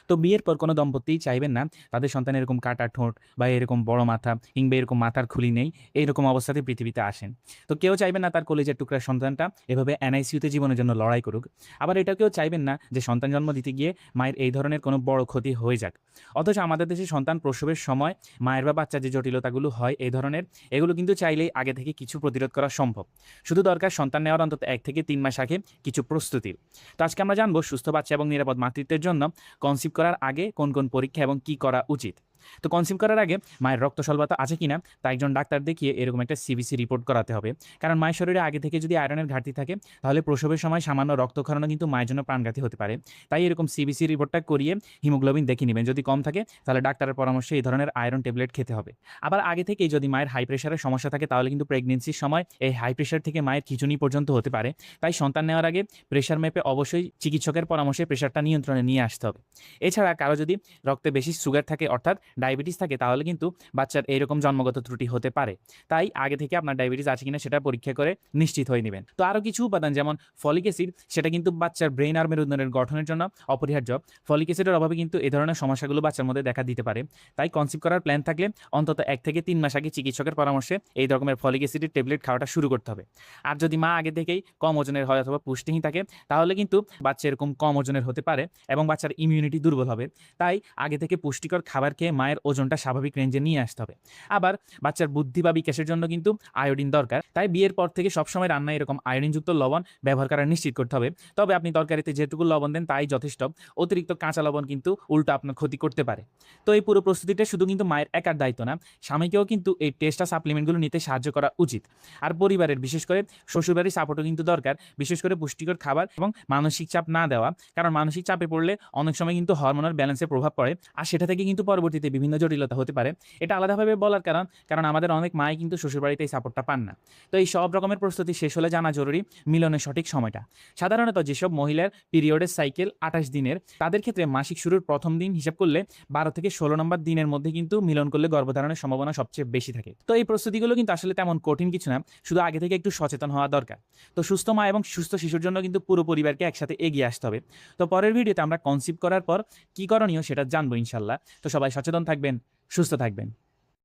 তো বিয়ের পর কোনো দম্পতিই চাইবেন না তাদের সন্তান এরকম কাটা ঠোঁট বা এরকম বড় মাথা কিংবা এরকম মাথার খুলি নেই, এইরকম অবস্থাতে পৃথিবীতে আসেন। তো কেউ চাইবেন না তার কলেজের টুকরা সন্তানটা এভাবে এনআইসিইউতে জীবনের জন্য লড়াই করুক। আবার এটাও কেউ চাইবেন না যে সন্তান জন্ম দিতে গিয়ে মায়ের এই ধরনের কোনো বড় ক্ষতি হয়ে যাক। অথচ আমাদের দেশে সন্তান প্রসবের সময় মায়ের বা বাচ্চার যে জটিলতাগুলো হয় এই ধরনের, এগুলো কিন্তু চাইলেই আগে থেকে কিছু প্রতিরোধ করা সম্ভব। শুধু দরকার সন্তান নেওয়ার অন্তত 1 থেকে 3 মাস আগে কিছু প্রস্তুতির। তো আজকে আমরা জানবো সুস্থ বাচ্চা এবং নিরাপদ মাতৃত্বের জন্য কনসিভ করার আগে কোন কোন পরীক্ষা এবং কি করা উচিত। তো কনসিভ করার আগে মায়ের রক্ত স্বল্পতা আছে কিনা তা একজন ডাক্তার দেখিয়ে এরকম একটা সিবিসি রিপোর্ট করাতে হবে। কারণ মায়ের শরীরে আগে থেকে যদি আয়রনের ঘাটতি থাকে তাহলে প্রসবের সময় সামান্য রক্তক্ষরণও কিন্তু মায়ের জন্য প্রাণঘাতী হতে পারে। তাই এরকম সিবিসি রিপোর্টটা করিয়ে হিমোগ্লোবিন দেখে নেবেন, যদি কম থাকে তাহলে ডাক্তারের পরামর্শে এই ধরনের আয়রন ট্যাবলেট খেতে হবে। আবার আগে থেকেই যদি মায়ের হাই প্রেশারের সমস্যা থাকে তাহলে কিন্তু প্রেগনেন্সির সময় এই হাই প্রেশার থেকে মায়ের খিঁচুনি পর্যন্ত হতে পারে। তাই সন্তান নেওয়ার আগে প্রেশার মেপে অবশ্যই চিকিৎসকের পরামর্শে প্রেশারটা নিয়ন্ত্রণে নিয়ে আসতে হবে। এছাড়া কারো যদি রক্তে বেশি সুগার থাকে অর্থাৎ ডায়াবেটিস থাকে তাহলে কিন্তু বাচ্চার এইরকম জন্মগত ত্রুটি হতে পারে। তাই আগে থেকে আপনার ডায়াবেটিস আছে কিনা সেটা পরীক্ষা করে নিশ্চিত হয়ে নেবেন। তো আরও কিছু উপাদান যেমন ফলিক অ্যাসিড, সেটা কিন্তু বাচ্চার ব্রেইন আর মেরুদণ্ডের গঠনের জন্য অপরিহার্য। ফলিক অ্যাসিডের অভাবে কিন্তু এই ধরনের সমস্যাগুলো বাচ্চার মধ্যে দেখা দিতে পারে। তাই কনসিভ করার প্ল্যান থাকলে অন্তত 1 থেকে 3 মাস আগে চিকিৎসকের পরামর্শে এই রকমের ফলিক অ্যাসিডের ট্যাবলেট খাওয়াটা শুরু করতে হবে। আর যদি মা আগে থেকেই কম ওজনের হয় অথবা পুষ্টিহীন থাকে তাহলে কিন্তু বাচ্চা এরকম কম ওজনের হতে পারে এবং বাচ্চার ইমিউনিটি দুর্বল হবে। তাই আগে থেকে পুষ্টিকর খাবার খেয়ে মায়ের ওজনটা স্বাভাবিক রেঞ্জে নিয়ে আসতে হবে। আবার বাচ্চার বুদ্ধি বা বিকাশের জন্য কিন্তু আয়োডিন দরকার। তাই বিয়ের পর থেকে সবসময় রান্নায় এরকম আয়োডিনযুক্ত লবণ ব্যবহার করা নিশ্চিত করতে হবে। তবে আপনি তরকারিতে যেটুকু লবণ দেন তাই যথেষ্ট। অতিরিক্ত কাঁচা লবণ কিন্তু উল্টো আপনার ক্ষতি করতে পারে। তো এই পুরো প্রস্তুতিটা শুধু কিন্তু মায়ের একার দায়িত্ব না, স্বামীকেও কিন্তু এই টেস্ট আর সাপ্লিমেন্টগুলো নিতে সাহায্য করা উচিত। আর পরিবারের বিশেষ করে শ্বশুরবাড়ির সাপোর্টও কিন্তু দরকার, বিশেষ করে পুষ্টিকর খাবার এবং মানসিক চাপ না দেওয়া। কারণ মানসিক চাপে পড়লে অনেক সময় কিন্তু হরমোনাল ব্যালেন্সে প্রভাব পড়ে আর সেটা থেকে কিন্তু পরবর্তীতে বিভিন্ন জটিলতা হতে পারে। এটা আলাদাভাবে বলার কারণ আমাদের অনেক মাই কিন্তু শ্বশুরবাড়িতে এই সাপোর্টটা পান না। তো এই সব রকমের প্রস্তুতি শেষ হলে জানা জরুরি মিলনের সঠিক সময়টা। সাধারণত যেসব মহিলার পিরিয়ডের সাইকেল 28 দিনের, তাদের ক্ষেত্রে মাসিক শুরুর প্রথম দিন হিসাব করলে 12 থেকে 16 নম্বর দিনের মধ্যে কিন্তু মিলন করলে গর্ভধারণের সম্ভাবনা সবচেয়ে বেশি থাকে। তো এই প্রস্তুতিগুলো কিন্তু আসলে তেমন কঠিন কিছু না, শুধু আগে থেকে একটু সচেতন হওয়া দরকার। তো সুস্থ মা এবং সুস্থ শিশুর জন্য কিন্তু পুরো পরিবারকে একসাথে এগিয়ে আসতে হবে। তো পরের ভিডিওতে আমরা কনসিভ করার পর কি করণীয় সেটা জানবো ইনশাল্লাহ। তো সবাই সচেতন থাকবেন, সুস্থ থাকবেন।